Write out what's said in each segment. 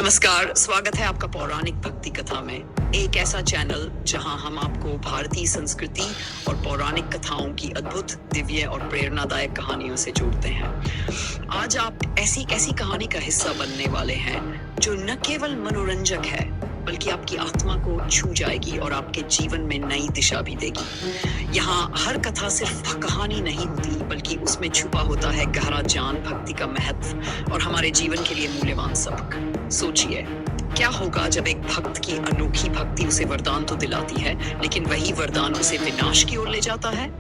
नमस्कार, स्वागत है आपका पौराणिक भक्ति कथा में। एक ऐसा चैनल जहां हम आपको भारतीय संस्कृति और पौराणिक कथाओं की अद्भुत, दिव्य और प्रेरणादायक कहानियों से जोड़ते हैं। आज आप ऐसी ऐसी कहानी का हिस्सा बनने वाले हैं जो न केवल मनोरंजक है बल्कि आपकी आत्मा को छू जाएगी और आपके जीवन में नई दिशा भी देगी। यहाँ हर कथा सिर्फ कहानी नहीं होती बल्कि उसमें छुपा होता है गहरा ज्ञान, भक्ति का महत्व और हमारे जीवन के लिए मूल्यवान सबक। सोचिए, क्या होगा जब एक भक्त की अनोखी भक्ति उसे वरदान तो दिलाती है, लेकिन वही वरदान उसे विनाश की ओर ले जाता है।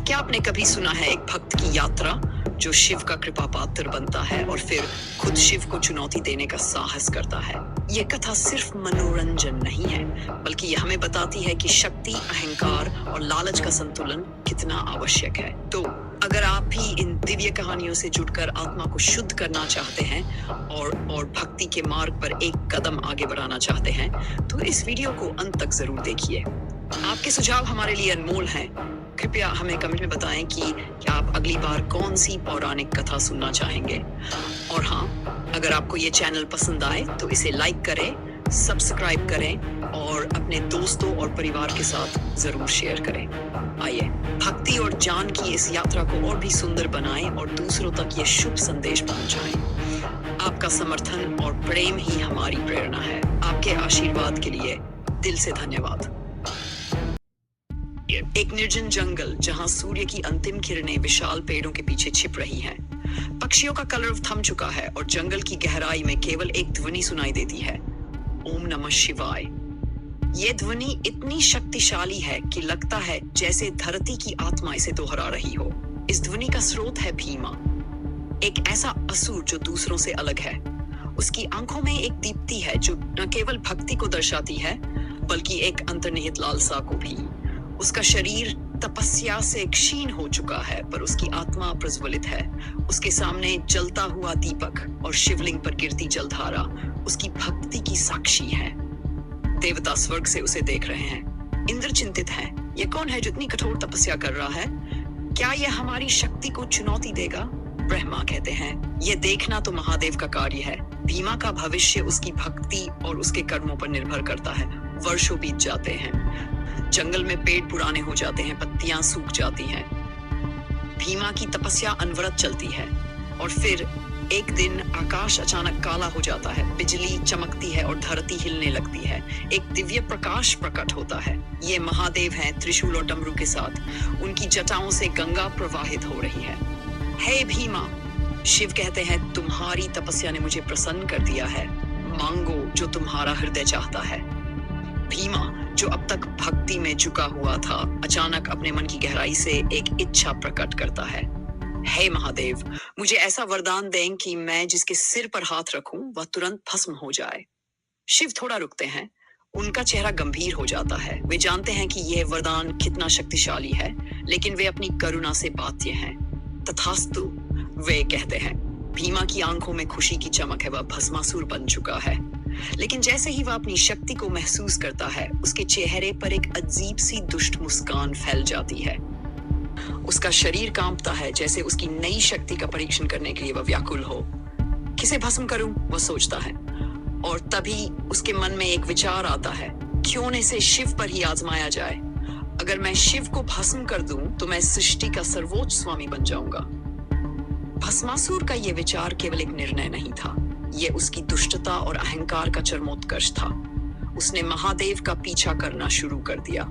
क्या आपने कभी सुना है एक भक्त की यात्रा जो शिव का कृपा पात्र बनता है और फिर खुद शिव को चुनौती देने का साहस करता है? ये कथा सिर्फ मनोरंजन नहीं है बल्कि यह हमें बताती है कि शक्ति, अहंकार और लालच का संतुलन कितना आवश्यक है। तो अगर आप भी इन दिव्य कहानियों से जुड़कर आत्मा को शुद्ध करना चाहते हैं और भक्ति के मार्ग पर एक कदम आगे बढ़ाना चाहते हैं, तो इस वीडियो को अंत तक जरूर देखिए। आपके सुझाव हमारे लिए अनमोल हैं। कृपया हमें कमेंट में बताएं कि क्या आप अगली बार कौन सी पौराणिक कथा सुनना चाहेंगे। और हाँ, अगर आपको ये चैनल पसंद आए तो इसे लाइक करें, सब्सक्राइब करें और अपने दोस्तों और परिवार के साथ जरूर शेयर करें। आइए भक्ति और ज्ञान की इस यात्रा को और भी सुंदर बनाएं और दूसरों तक ये शुभ संदेश पहुंचाएं। आपका समर्थन और प्रेम ही हमारी प्रेरणा है। आपके आशीर्वाद के लिए दिल से धन्यवाद। एक निर्जन जंगल जहां सूर्य की अंतिम किरणें विशाल पेड़ों के पीछे छिप रही हैं। पक्षियों का कलरव थम चुका है और जंगल की गहराई में केवल एक ध्वनि सुनाई देती है, ओम नमः शिवाय। ये ध्वनि इतनी शक्तिशाली है कि लगता है जैसे धरती की आत्मा इसे दोहरा रही हो। इस ध्वनि का स्रोत है भीमा, एक ऐसा असुर जो दूसरों से अलग है। उसकी आंखों में एक दीप्ति है जो न केवल भक्ति को दर्शाती है बल्कि एक अंतर्निहित लालसा को भी। उसका शरीर तपस्या से क्षीण हो चुका है पर उसकी आत्मा प्रज्वलित है। उसके सामने जलता हुआ दीपक और शिवलिंग पर गिरती जलधारा उसकी भक्ति की साक्षी है। देवता स्वर्ग से उसे देख रहे हैं। इंद्र चिंतित है, ये कौन है जो इतनी कठोर तपस्या कर रहा है? क्या यह हमारी शक्ति को चुनौती देगा? ब्रह्मा कहते हैं, यह देखना तो महादेव का कार्य है। भीमा का भविष्य उसकी भक्ति और उसके कर्मों पर निर्भर करता है। वर्षों बीत जाते हैं, जंगल में पेड़ पुराने हो जाते हैं, पत्तियां सूख जाती हैं। भीमा की तपस्या अनवरत चलती है और फिर एक दिन आकाश अचानक काला हो जाता है, बिजली चमकती है और धरती हिलने लगती है। एक दिव्य प्रकाश प्रकट होता है। ये महादेव हैं, त्रिशूल और डमरू के साथ। उनकी जटाओं से गंगा प्रवाहित हो रही है। हे भीमा, शिव कहते हैं, तुम्हारी तपस्या ने मुझे प्रसन्न कर दिया है। मांगो जो तुम्हारा हृदय चाहता है। भीमा, जो अब तक भक्ति में झुका हुआ था, अचानक अपने मन की गहराई से एक इच्छा प्रकट करता है। हे महादेव, मुझे ऐसा वरदान दें कि मैं जिसके सिर पर हाथ रखूं वह तुरंत भस्म हो जाए। शिव थोड़ा रुकते हैं, उनका चेहरा गंभीर हो जाता है। वे जानते हैं कि यह वरदान कितना शक्तिशाली है, लेकिन वे अपनी करुणा से बाध्य हैं। तथास्तु, वे कहते हैं। भीमा की आंखों में खुशी की चमक है, वह भस्मासुर बन चुका है। लेकिन जैसे ही वह अपनी शक्ति को महसूस करता है, उसके चेहरे पर एक अजीब सी दुष्ट मुस्कान फैल जाती है। उसका शरीर कांपता है, जैसे उसकी नई शक्ति का परीक्षण करने के लिए वह व्याकुल हो। किसे भस्म करूं, वह सोचता है। और तभी उसके मन में एक विचार आता है, क्यों न इसे शिव पर ही आजमाया जाए। अगर मैं शिव को भस्म कर दूं तो मैं सृष्टि का सर्वोच्च स्वामी बन जाऊंगा। भस्मासुर का यह विचार केवल एक निर्णय नहीं था, ये उसकी दुष्टता और अहंकार का चरमोत्कर्ष था। उसने महादेव का पीछा करना शुरू कर दिया।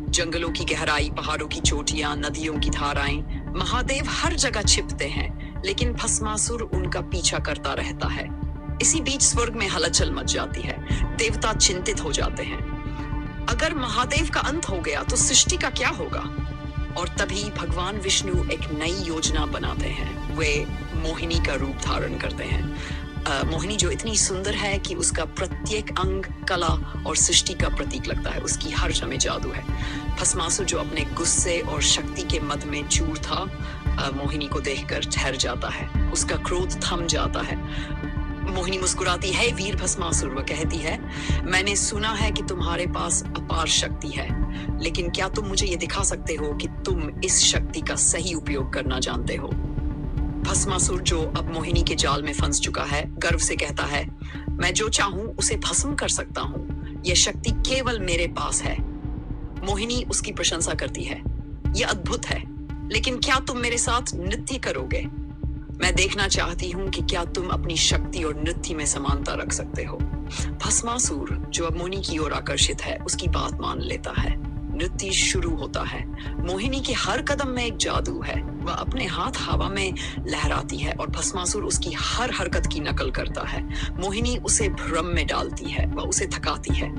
जंगलों की गहराई, पहाड़ों की चोटियां, नदियों की धाराएं, महादेव हर जगह छिपते हैं, लेकिन भस्मासुर उनका पीछा करता रहता है। इसी बीच स्वर्ग में हलचल मच जाती है। देवता चिंतित हो जाते हैं। अगर महादेव का अंत हो गया तो सृष्टि का क्या होगा? और तभी भगवान विष्णु एक नई योजना बनाते हैं। वे मोहिनी का रूप धारण करते हैं। मोहिनी जो इतनी सुंदर है कि उसका प्रत्येक अंग कला और सृष्टि का प्रतीक लगता है। उसकी हर जगह में जादू है। भस्मासुर जो अपने गुस्से और शक्ति के मद में चूर था, मोहिनी को देखकर ठहर जाता है। उसका क्रोध थम जाता है। मोहिनी मुस्कुराती है, वीर भस्मासुर, वह कहती है, मैंने सुना है कि तुम्हारे पास अपार शक्ति है, लेकिन क्या तुम मुझे ये दिखा सकते हो कि तुम इस शक्ति का सही उपयोग करना जानते हो? भस्मासुर, जो अब मोहिनी के जाल में फंस चुका है, गर्व से कहता है, मैं जो चाहूं उसे भस्म कर सकता हूं। यह शक्ति केवल मेरे पास है। मोहिनी उसकी प्रशंसा करती है, यह अद्भुत है, लेकिन क्या तुम मेरे साथ नृत्य करोगे? मैं देखना चाहती हूँ कि क्या तुम अपनी शक्ति और नृत्य में समानता रख सकते हो। भस्मासुर, जो अब मोहिनी की ओर आकर्षित है, उसकी बात मान लेता है। नृत्य शुरू होता है। मोहिनी के हर कदम में एक जादू है। वह अपने हाथ हवा में लहराती है और भस्मासुर उसकी हर हरकत की नकल करता है। मोहिनी उसे भ्रम में डालती है, वह उसे थकाती है।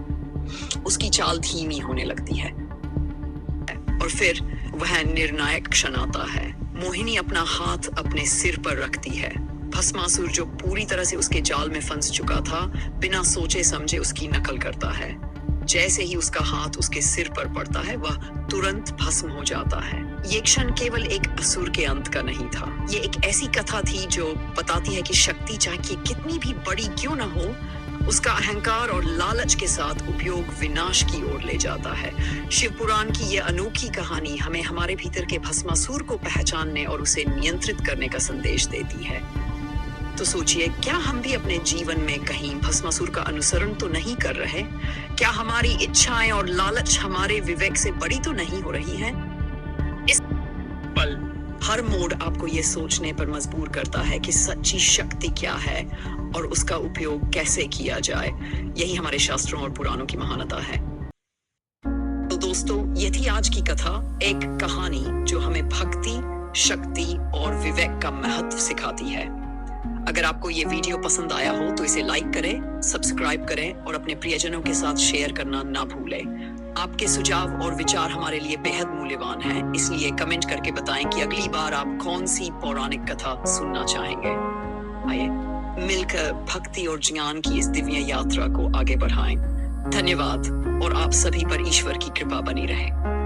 उसकी चाल धीमी होने लगती है और फिर वह निर्णायक क्षण आता है। मोहिनी अपना हाथ अपने सिर पर रखती है। भस्मासुर, जो पूरी तरह से उसके जाल में फंस चुका था, बिना सोचे समझे उसकी नकल करता है। जैसे ही उसका हाथ उसके सिर पर पड़ता है, वह तुरंत भस्म हो जाता है। ये क्षण केवल एक असुर के अंत का नहीं था। ये एक ऐसी कथा थी जो बताती है कि शक्ति, चाहे कितनी भी बड़ी क्यों न हो, उसका अहंकार और लालच के साथ उपयोग विनाश की ओर ले जाता है। शिव पुराण की यह अनोखी कहानी हमें हमारे भीतर के भस्मासुर को पहचानने और उसे नियंत्रित करने का संदेश देती है। तो सोचिए, क्या हम भी अपने जीवन में कहीं भस्मासुर का अनुसरण तो नहीं कर रहे? क्या हमारी इच्छाएं और लालच हमारे विवेक से बड़ी तो नहीं हो रही है? इस पल हर मोड़ आपको ये सोचने पर मजबूर करता है कि सच्ची शक्ति क्या है और उसका उपयोग कैसे किया जाए। यही हमारे शास्त्रों और पुराणों की महानता है। तो दोस्तों, ये थी आज की कथा, एक कहानी जो हमें भक्ति, शक्ति और विवेक का महत्व सिखाती है। अगर आपको ये वीडियो पसंद आया हो तो इसे लाइक करें, सब्सक्राइब करें और अपने प्रियजनों के साथ शेयर करना ना भूलें। आपके सुझाव और विचार हमारे लिए बेहद मूल्यवान हैं, इसलिए कमेंट करके बताएं कि अगली बार आप कौन सी पौराणिक कथा सुनना चाहेंगे। आइए मिलकर भक्ति और ज्ञान की इस दिव्य यात्रा को आगे बढ़ाएं। धन्यवाद और आप सभी पर ईश्वर की कृपा बनी रहे।